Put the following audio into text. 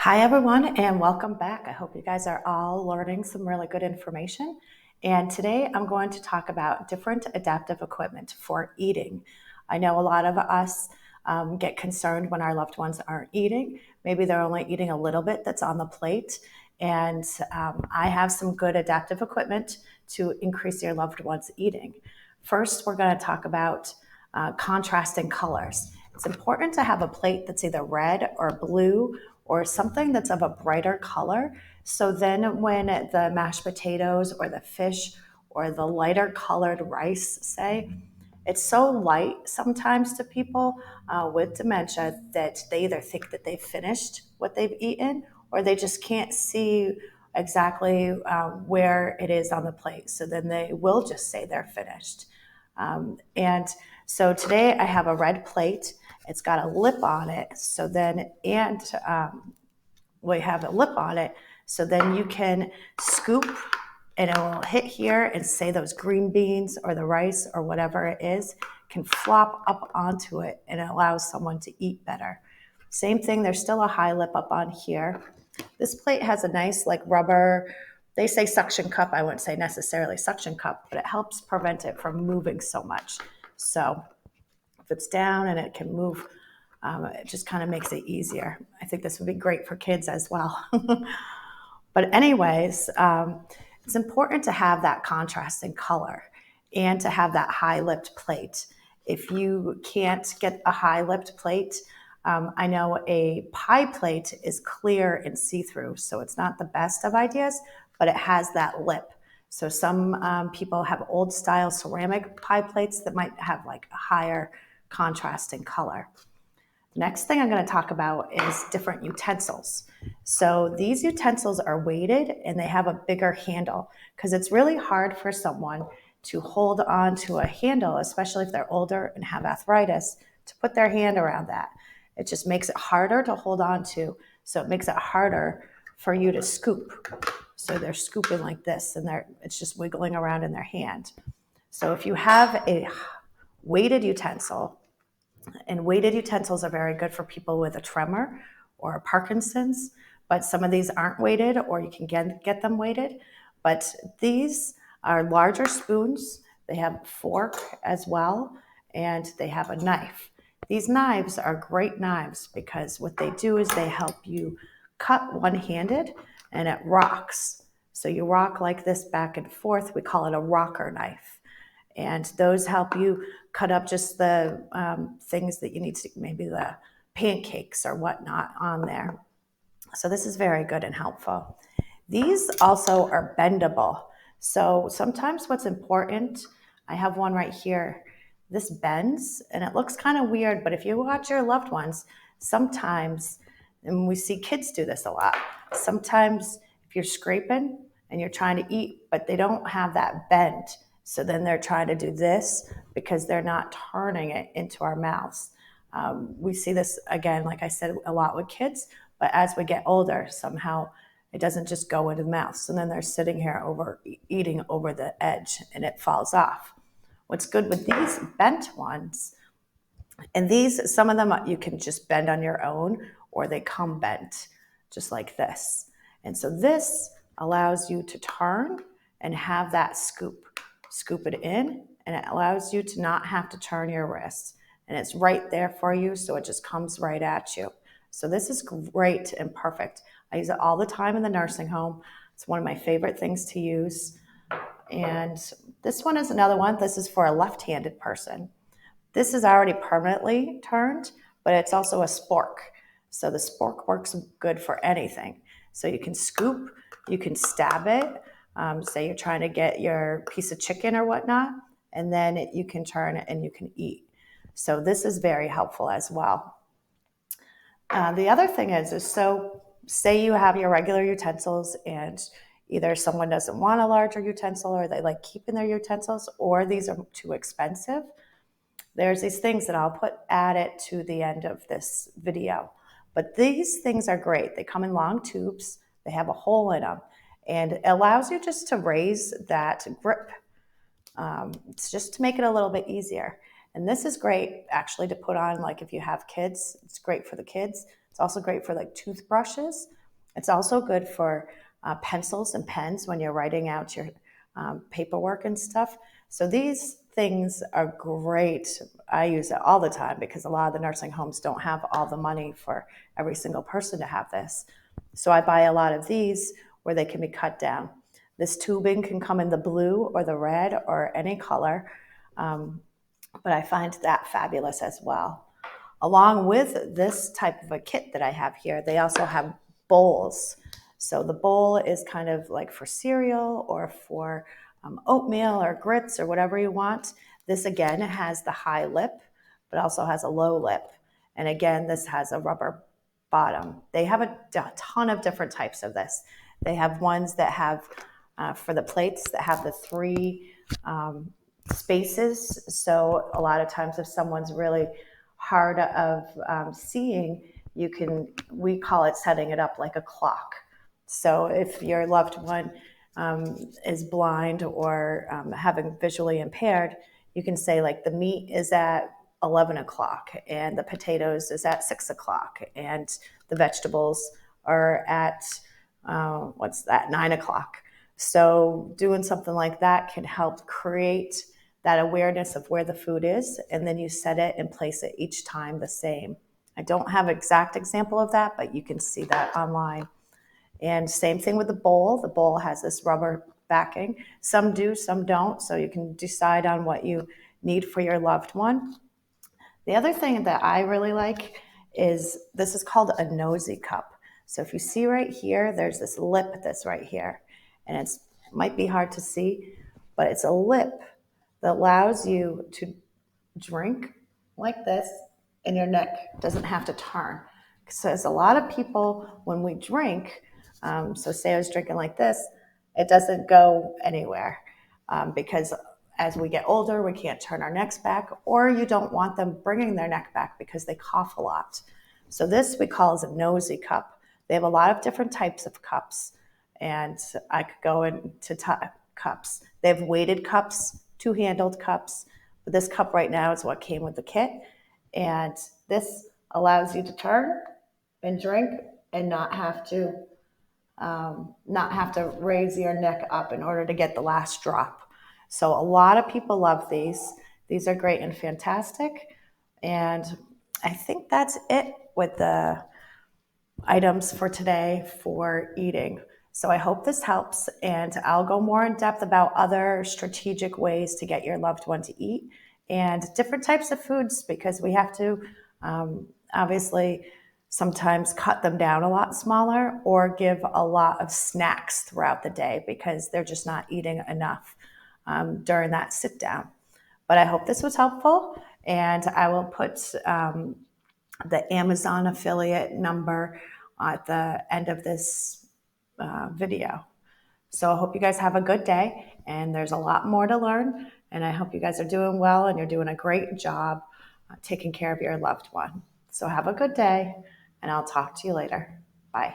Hi, everyone, and welcome back. I hope you guys are all learning some really good information. And today I'm going to talk about different adaptive equipment for eating. I know a lot of us get concerned when our loved ones aren't eating. Maybe they're only eating a little bit that's on the plate. And I have some good adaptive equipment to increase your loved one's eating. First, we're going to talk about contrasting colors. It's important to have a plate that's either red or blue or something that's of a brighter color. So then when the mashed potatoes or the fish or the lighter colored rice, say, it's so light sometimes to people with dementia that they either think that they've finished what they've eaten or they just can't see exactly where it is on the plate. So then they will just say they're finished. And so today I have a red plate. It's got a lip on it. So then, we have a lip on it. So then you can scoop and it will hit here and say those green beans or the rice or whatever it is can flop up onto it and it allows someone to eat better. Same thing, there's still a high lip up on here. This plate has a nice like rubber, they say suction cup. I wouldn't say necessarily suction cup, but it helps prevent it from moving so much. So if it's down and it can move, it just kind of makes it easier. I think this would be great for kids as well. But anyways, it's important to have that contrasting color and to have that high-lipped plate. If you can't get a high-lipped plate, I know a pie plate is clear and see-through, so it's not the best of ideas, but it has that lip. So some people have old-style ceramic pie plates that might have like a higher contrasting color. The next thing I'm going to talk about is different utensils. So these utensils are weighted and they have a bigger handle because it's really hard for someone to hold on to a handle, especially if they're older and have arthritis, to put their hand around that. It just makes it harder to hold on to. So it makes it harder for you to scoop. So they're scooping like this and it's just wiggling around in their hand. So if you have a weighted utensil, and weighted utensils are very good for people with a tremor or a Parkinson's, but some of these aren't weighted or you can get them weighted. But these are larger spoons. They have a fork as well, and they have a knife. These knives are great knives because what they do is they help you cut one-handed and it rocks. So you rock like this back and forth. We call it a rocker knife. And those help you cut up just the things that you need to, maybe the pancakes or whatnot on there. So this is very good and helpful. These also are bendable. So sometimes what's important, I have one right here, this bends and it looks kind of weird, but if you watch your loved ones, sometimes, and we see kids do this a lot, sometimes if you're scraping and you're trying to eat, but they don't have that bend, so then they're trying to do this because they're not turning it into our mouths. We see this, again, like I said, a lot with kids, but as we get older, somehow it doesn't just go into the mouth. So then they're sitting here eating over the edge and it falls off. What's good with these bent ones, and these, some of them you can just bend on your own or they come bent just like this. And so this allows you to turn and have that scoop it in, and it allows you to not have to turn your wrist. And it's right there for you, so it just comes right at you. So this is great and perfect. I use it all the time in the nursing home. It's one of my favorite things to use. And this one is another one. This is for a left-handed person. This is already permanently turned, but it's also a spork. So the spork works good for anything. So you can scoop, you can stab it. Say you're trying to get your piece of chicken or whatnot, and then you can turn it and you can eat. So this is very helpful as well. The other thing is so say you have your regular utensils and either someone doesn't want a larger utensil or they like keeping their utensils or these are too expensive. There's these things that I'll add it to the end of this video. But these things are great. They come in long tubes. They have a hole in them. And it allows you just to raise that grip. It's just to make it a little bit easier. And this is great actually to put on, like if you have kids, it's great for the kids. It's also great for like toothbrushes. It's also good for pencils and pens when you're writing out your paperwork and stuff. So these things are great. I use it all the time because a lot of the nursing homes don't have all the money for every single person to have this. So I buy a lot of these where they can be cut down. This tubing can come in the blue or the red or any color, but I find that fabulous as well. Along with this type of a kit that I have here, they also have bowls. So the bowl is kind of like for cereal or for oatmeal or grits or whatever you want. This again has the high lip, but also has a low lip. And again, this has a rubber bottom. They have a ton of different types of this. They have ones that have, for the plates, that have the three spaces. So a lot of times if someone's really hard of seeing, we call it setting it up like a clock. So if your loved one is blind or having visually impaired, you can say like the meat is at 11 o'clock and the potatoes is at 6 o'clock and the vegetables are at 9 o'clock. So doing something like that can help create that awareness of where the food is, and then you set it and place it each time the same. I don't have an exact example of that, but you can see that online. And same thing with the bowl. The bowl has this rubber backing. Some do, some don't, so you can decide on what you need for your loved one. The other thing that I really like is this is called a nosy cup. So if you see right here, there's this lip that's right here, and it might be hard to see, but it's a lip that allows you to drink like this and your neck doesn't have to turn. Because a lot of people, when we drink, so say I was drinking like this, it doesn't go anywhere because as we get older, we can't turn our necks back, or you don't want them bringing their neck back because they cough a lot. So this we call as a nosy cup. They have a lot of different types of cups, and I could go into cups. They have weighted cups, two-handled cups, but this cup right now is what came with the kit, and this allows you to turn and drink and not have to raise your neck up in order to get the last drop. So a lot of people love these. These are great and fantastic. And I think that's it with the items for today for eating. So I hope this helps, and I'll go more in depth about other strategic ways to get your loved one to eat and different types of foods, because we have to obviously sometimes cut them down a lot smaller or give a lot of snacks throughout the day because they're just not eating enough during that sit down. But I hope this was helpful, and I will put the Amazon affiliate number at the end of this video. So I hope you guys have a good day, and there's a lot more to learn, and I hope you guys are doing well and you're doing a great job taking care of your loved one. So have a good day, and I'll talk to you later. Bye.